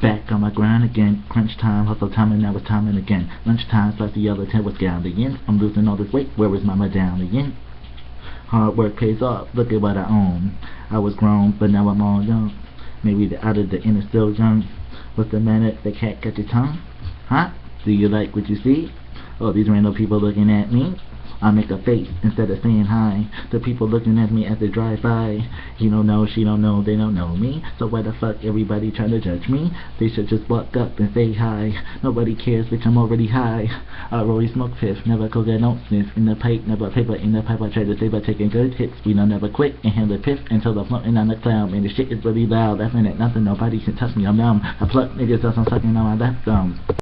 Back on my grind again, crunch time, hustle time, and now it's timing again. Lunchtime, plus the yellow tail was galleon. I'm losing all this weight, where is my medallion? Hard work pays off, look at what I own. I was grown, but now I'm all young. Maybe the out of the inner still young. What's the matter, the cat got your tongue? Huh? Do you like what you see? Oh, these random people looking at me. I make a face instead of saying hi. The people looking at me as they drive by. He don't know, she don't know, they don't know me. So why the fuck everybody trying to judge me? They should just walk up and say hi. Nobody cares, bitch, I'm already high. I already smoke fifth, never cook, I don't sniff. In the pipe, never paper in the pipe. I try to save by taking good hits. We don't never quit and handle piff until I'm floating on the cloud. Man, the shit is really loud. Laughing at nothing, nobody can touch me, I'm numb. I pluck niggas else, I'm sucking on my left thumb.